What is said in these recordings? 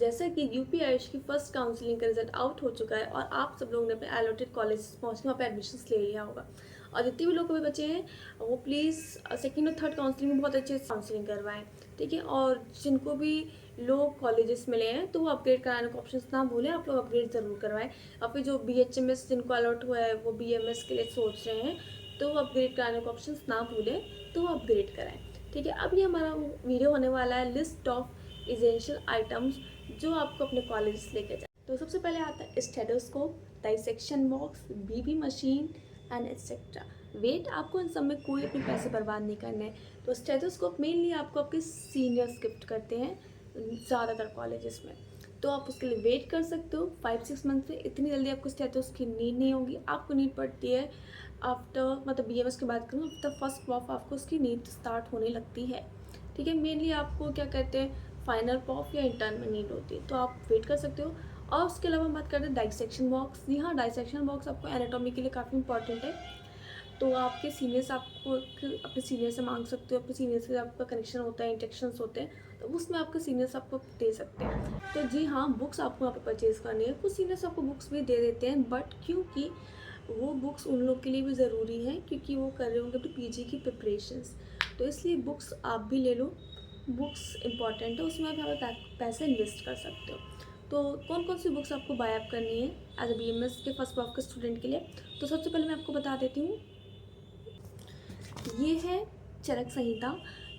जैसा कि यूपी आयुष की फर्स्ट काउंसलिंग का रिजल्ट आउट हो चुका है और आप सब लोगों ने अपने अलॉटेड कॉलेज पहुँच के वहाँ पे एडमिशन ले लिया होगा, और जितने भी लोग अभी बचे हैं वो प्लीज़ सेकंड और थर्ड काउंसलिंग में बहुत अच्छे से काउंसलिंग करवाएं, ठीक है। और जिनको भी लो कॉलेजेस मिले हैं तो वो अपग्रेड कराने का ऑप्शन ना भूलें, आप लोग अपग्रेड ज़रूर करवाएं। और फिर जो BHMS जिनको अलॉट हुआ है वो BMS के लिए सोच रहे हैं तो वो अपग्रेड कराने का ऑप्शन ना भूलें, तो वो अपग्रेड कराएं, ठीक है। अब ये हमारा वीडियो होने वाला है लिस्ट ऑफ इसेंशियल आइटम्स जो आपको अपने कॉलेज लेके जाए। तो सबसे पहले आता है stethoscope, dissection box, BB machine and etcetera. Wait, आपको इन सब में कोई अपने पैसे बर्बाद नहीं करने हैं। तो स्टेथोस्कोप मेनली आपको आपके सीनियर्स गिफ्ट करते हैं ज़्यादातर कॉलेजेस में, तो आप उसके लिए वेट कर सकते हो 5-6 मंथ में। इतनी जल्दी आपको स्टेथोस की नीड नहीं होगी, आपको नीड पड़ती है आफ्टर, मतलब BMS की बात करूँ, आफ्टर फर्स्ट पॉफ आपको उसकी नीड स्टार्ट होने लगती है, ठीक है। मेनली आपको क्या कहते हैं फाइनल पॉफ या इंटर्न में नीड होती है, तो आप वेट कर सकते हो। और उसके अलावा हम बात करते हैं डाइसेक्शन बॉक्स। जी हाँ, डाइसेक्शन बॉक्स आपको एनाटॉमी के लिए काफ़ी इंपॉर्टेंट है, तो आपके सीनियर्स आपको अपने सीनियर से मांग सकते हो, अपने सीनियर से आपका कनेक्शन होता है, इंटेक्शंस होते हैं, तो उसमें आपके सीनियर्स आपको दे सकते हैं। तो जी हाँ, बुक्स आपको वहाँ पे परचेज़ करनी है। कुछ सीनियर्स आपको बुक्स भी दे देते हैं, बट क्योंकि वो बुक्स उन लोग के लिए भी ज़रूरी है क्योंकि वो कर रहे होंगे अपनी PG की प्रिपरेशंस, तो इसलिए बुक्स आप भी ले लो। बुक्स इंपॉर्टेंट है, उसमें आप यहाँ पे पैसे इन्वेस्ट कर सकते हो। तो कौन कौन सी बुक्स आपको बाय अप करनी है एज अ BMS के फर्स्ट पॉफ के स्टूडेंट के लिए, तो सबसे पहले मैं आपको बता देती हूँ। ये है चरक संहिता,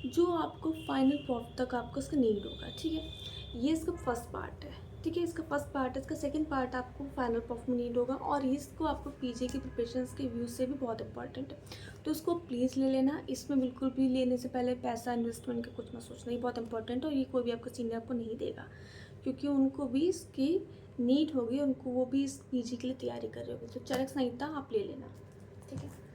जो आपको फाइनल पॉफ तक आपको इसका नीड होगा, ठीक है। ये इसका फर्स्ट पार्ट है, ठीक है, इसका फर्स्ट पार्ट है। इसका सेकंड पार्ट आपको फाइनल पॉफ में नीड होगा, और इसको आपको PG की प्रिपरेशंस के व्यू से भी बहुत इंपॉर्टेंट है, तो इसको प्लीज़ ले लेना। इसमें बिल्कुल भी लेने से पहले पैसा इन्वेस्टमेंट का कुछ ना सोचना, ही बहुत इंपॉर्टेंट है। और ये कोई भी आपका सीनियर आपको नहीं देगा, क्योंकि उनको भी इसकी नीड होगी, उनको वो भी इस PG के लिए तैयारी कर रहे होगी। तो चरक संहिता आप ले लेना, ठीक है।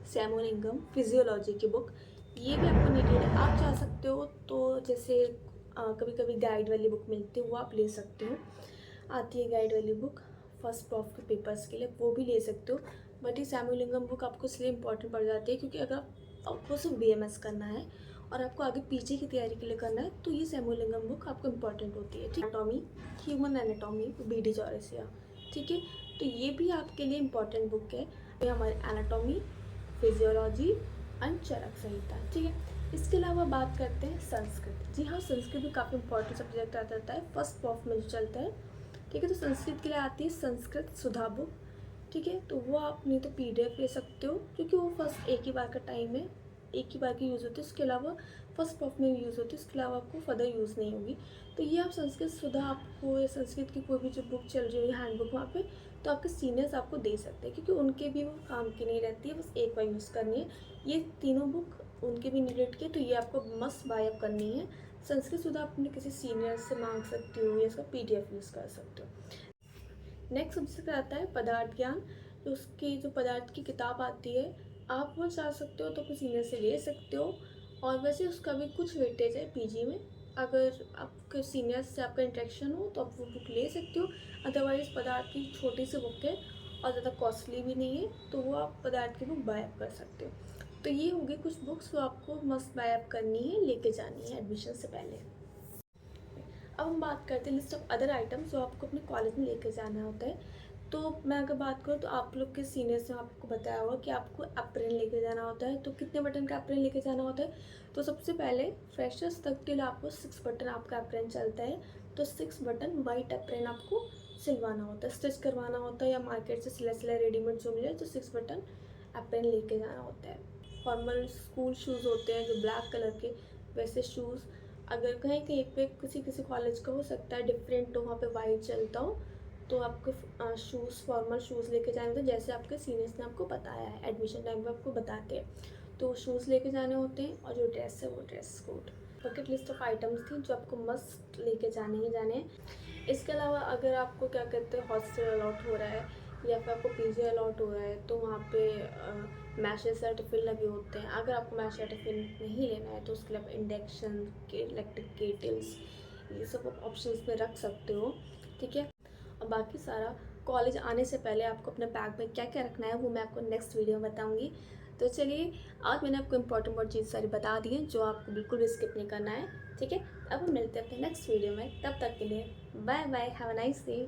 सैमोलिंगम फिजियोलॉजी की बुक, ये भी आपको नीडेड है, आप चाह सकते हो तो जैसे कभी कभी गाइड वाली बुक मिलती है वो आप ले सकते हो, आती है गाइड वाली बुक फर्स्ट प्रॉफ के पेपर्स के लिए, वो भी ले सकते हो। बट ये सैमोलिंगम बुक आपको इसलिए इंपॉर्टेंट पड़ जाती है क्योंकि अगर आपको सिर्फ BMS करना है और आपको आगे PG की तैयारी के लिए करना है तो ये सैमोलिंगम बुक आपको इंपॉर्टेंट होती है, ठीक है। Anatomy, human anatomy, BD Chaurasia, ठीक है, तो ये भी आपके लिए इंपॉर्टेंट बुक है। ये हमारे एनाटॉमी, फिजियोलॉजी एंड चरक संहिता, ठीक है। इसके अलावा बात करते हैं संस्कृत। जी हाँ, संस्कृत भी काफ़ी इंपॉर्टेंट सब्जेक्ट आता है फर्स्ट पॉफ में जो चलता है, ठीक है। तो संस्कृत के लिए आती है संस्कृत सुधा बुक, ठीक है। तो वो आप नहीं तो PDF ले सकते हो, क्योंकि वो फर्स्ट एक ही बार का टाइम है, एक ही बार की यूज़ होती है, उसके अलावा फर्स्ट पॉफ में यूज़ होती है, उसके अलावा आपको फर्दर यूज़ नहीं होगी। तो ये आप संस्कृत सुधा आपको या संस्कृत की कोई भी जो बुक चल रही है हैंड बुक वहाँ पे, तो आपके सीनियर्स आपको दे सकते हैं, क्योंकि उनके भी वो काम की नहीं रहती है, बस एक बार यूज़ करनी है। ये तीनों बुक उनके भी नीडेड के, तो ये आपको मस्ट बाय अप करनी है। संस्कृत सुधा आप अपने किसी सीनियर से मांग सकती हो या इसका PDF यूज़ कर सकते हो। नेक्स्ट सब्जेक्ट आता है पदार्थ ज्ञान, तो उसकी जो पदार्थ की किताब आती है आप वो चाह सकते हो तो अपने सीनियर से ले सकते हो, और वैसे उसका भी कुछ वेटेज है PG में। अगर आपके सीनियर से आपका इंटरेक्शन हो तो आप वो बुक ले सकते हो, अदरवाइज़ पदार्थ की छोटी सी बुक है और ज़्यादा कॉस्टली भी नहीं है, तो वो आप पदार्थ की बुक बाय अप कर सकते हो। तो ये होगी कुछ बुक्स जो आपको मस्ट बाय अप करनी है, लेके जानी है एडमिशन से पहले। अब हम बात करते हैं लिस्ट ऑफ अदर आइटम्स जो आपको अपने कॉलेज में लेकर जाना होता है। तो मैं अगर बात करूँ तो आप लोग के सीनियर्स ने आपको बताया होगा कि आपको अप्रेन लेके जाना होता है, तो कितने बटन का अप्रेन लेके जाना होता है। तो सबसे पहले फ्रेशर्स तक के लिए आपको 6 बटन आपका अप्रेन चलता है, तो 6 बटन वाइट अप्रेन आपको सिलवाना होता है, स्टिच करवाना होता है, या मार्केट से सिला सिला रेडीमेड जो मिले, तो 6 बटन अप्रेन लेके जाना होता है। फॉर्मल स्कूल शूज़ होते हैं जो ब्लैक कलर के, वैसे शूज़ अगर कहीं कहीं पे किसी किसी कॉलेज का हो सकता है डिफरेंट हो, वहाँ पे वाइट चलता हो, तो आपको शूज़ फॉर्मल शूज़ लेके जाने होते हैं, जैसे आपके सीनियर्स ने आपको बताया है, एडमिशन टाइम पे आपको बताते हैं, तो शूज़ लेके जाने होते हैं। और जो ड्रेस है वो dress code. Bucket list of items थी जो आपको मस्ट लेके जाने ही जाने हैं। इसके अलावा अगर आपको क्या कहते हैं हॉस्टल अलॉट हो रहा है या फिर आपको PG अलॉट हो रहा है, तो वहाँ पे मैशेज सर्टिफिकेट लगे होते हैं। अगर आपको मैश सर्टिफिकेट नहीं लेना है तो उसके लिए आप इंडक्शन के इलेक्ट्रिक केटल्स ये सब ऑप्शंस में रख सकते हो, ठीक है। और बाकी सारा कॉलेज आने से पहले आपको अपने बैग में क्या क्या रखना है वो मैं आपको नेक्स्ट वीडियो में बताऊँगी। तो चलिए, आज मैंने आपको इंपॉर्टेंट चीज़ सारी बता दी है जो आपको बिल्कुल भी स्किप नहीं करना है। ठीक है, अब हम मिलते हैं अपने नेक्स्ट वीडियो में। तब तक के लिए bye bye, have a nice day.